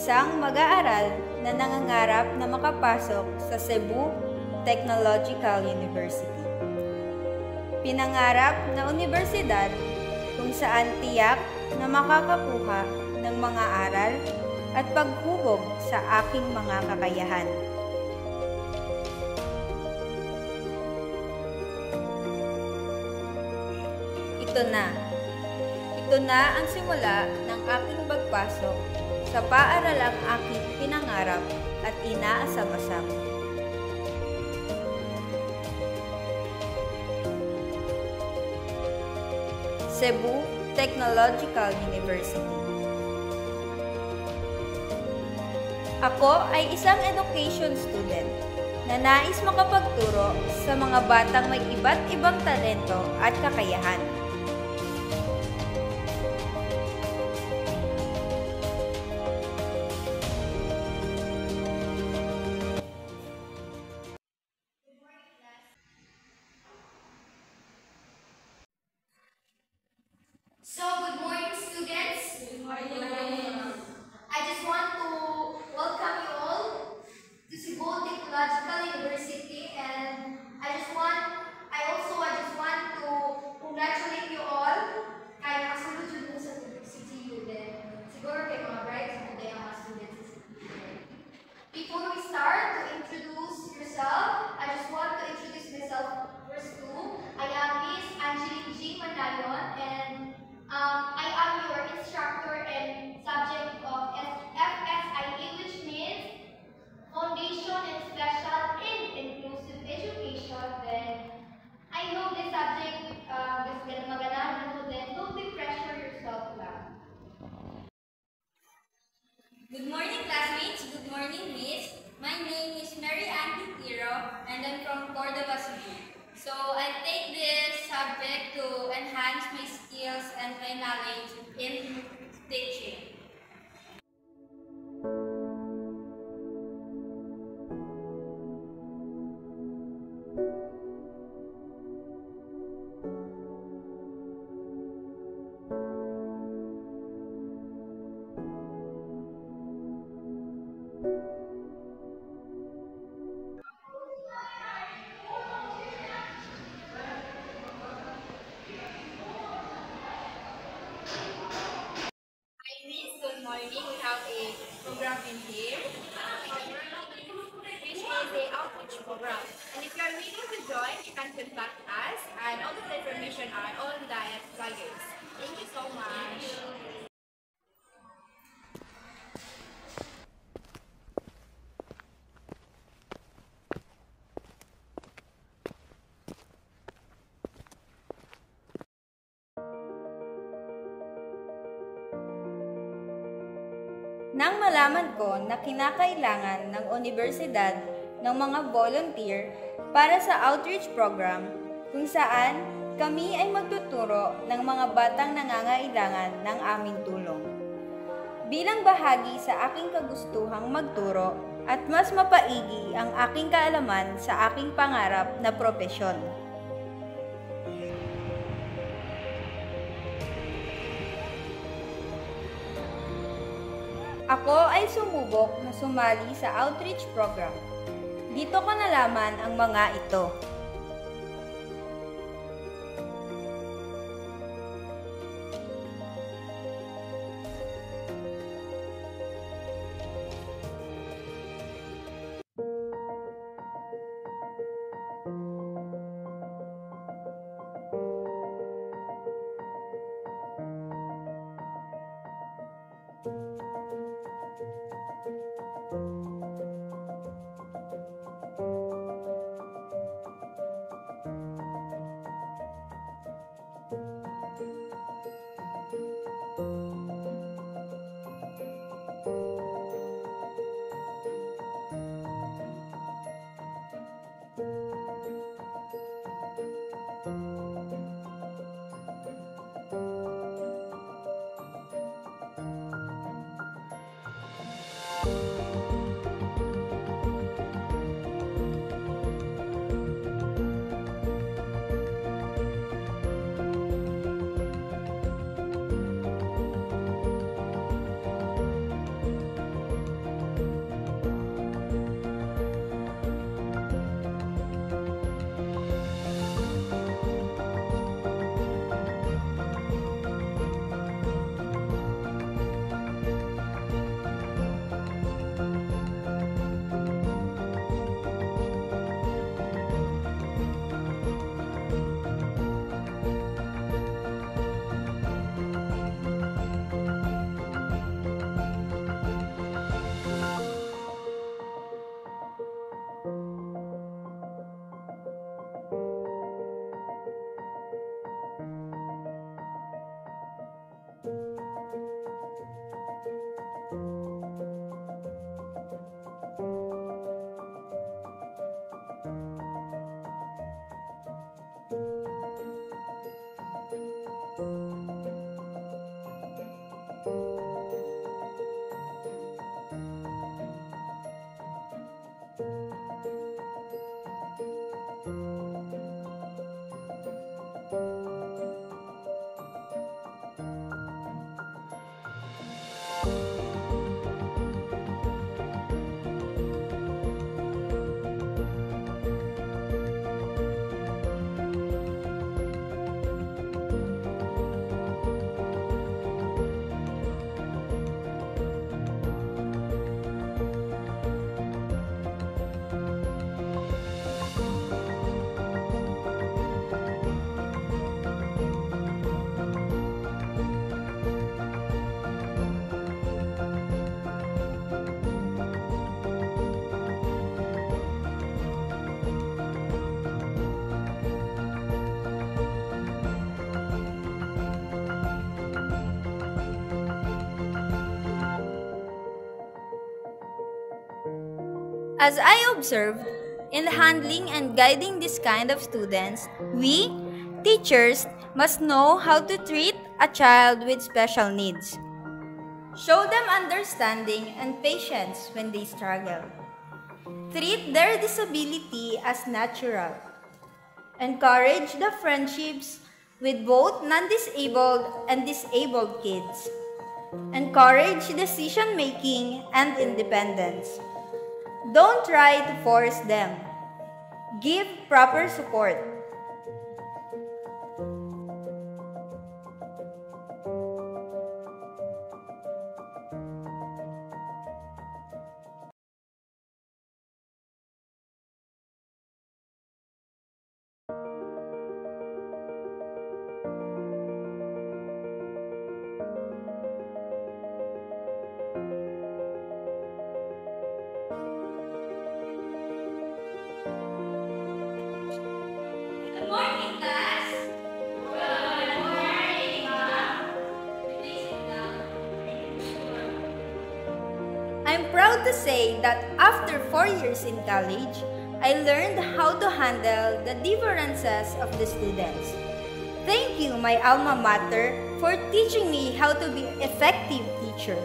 isang mag-aaral na nangangarap na makapasok sa Cebu Technological University. Pinangarap na universidad kung saan tiyak na makakakuha ng mga aral at paghubog sa aking mga kakayahan. Ito na ang simula ng aking pagpasok sa paaralang aking pinangarap at inaasam-asam. Cebu Technological University. Ako ay isang education student na nais makapagturo sa mga batang may iba't ibang talento at kakayahan. So, good morning, students. Good morning. I just want to welcome you all to Cebu Technological University, and I just want to congratulate you all kay nakasulod yun mo sa CTU din. Siguro kay mga bright sa today ang mga students sa CTU. Before we start to introduce yourself, I just want to introduce myself first too. I am Miss Angeline G. Manayon, and I am your instructor in subject of FSIE, which means Foundation in Special and Inclusive Education. Then I know this subject is maganahan mo, then don't be pressure yourself lang. Good morning, classmates. Good morning, Miss. My name is Mary Ann Tiro, and I'm from Cordova, Cebu. So I take this subject to enhance my skills and my knowledge in teaching. Good morning. We have a program in here, which is the outreach program. And if you are willing to join, you can contact us, and all the information are on the flyers. Thank you so much. Nang malaman ko na kinakailangan ng universidad ng mga volunteer para sa outreach program kung saan kami ay magtuturo ng mga batang nangangailangan ng aming tulong. Bilang bahagi sa aking kagustuhang magturo at mas mapaigi ang aking kaalaman sa aking pangarap na propesyon. Ako ay sumubok na sumali sa outreach program. Dito ko nalaman ang mga ito. As I observed, in handling and guiding this kind of students, we, teachers, must know how to treat a child with special needs. Show them understanding and patience when they struggle. Treat their disability as natural. Encourage the friendships with both non-disabled and disabled kids. Encourage decision-making and independence. Don't try to force them. Give proper support. Good morning, class. Good morning, ma'am. Please sit down. I'm proud to say that after 4 years in college, I learned how to handle the differences of the students. Thank you, my alma mater, for teaching me how to be an effective teacher.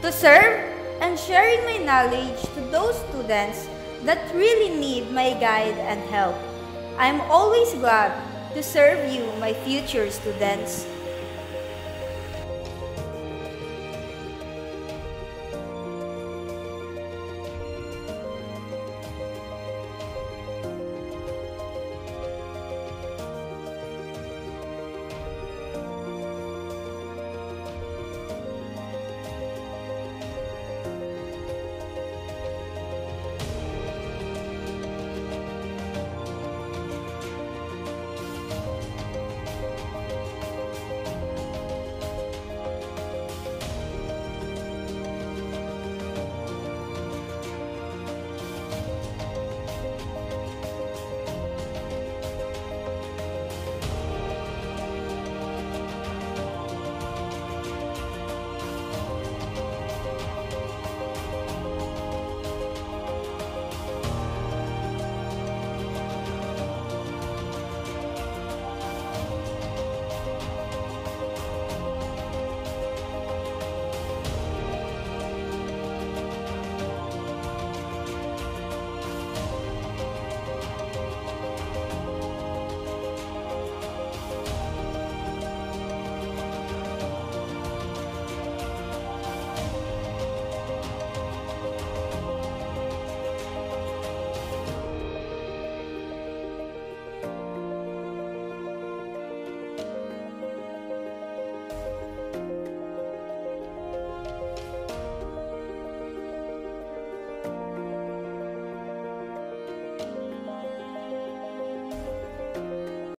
To serve and sharing my knowledge to those students that really need my guide and help. I'm always glad to serve you, my future students.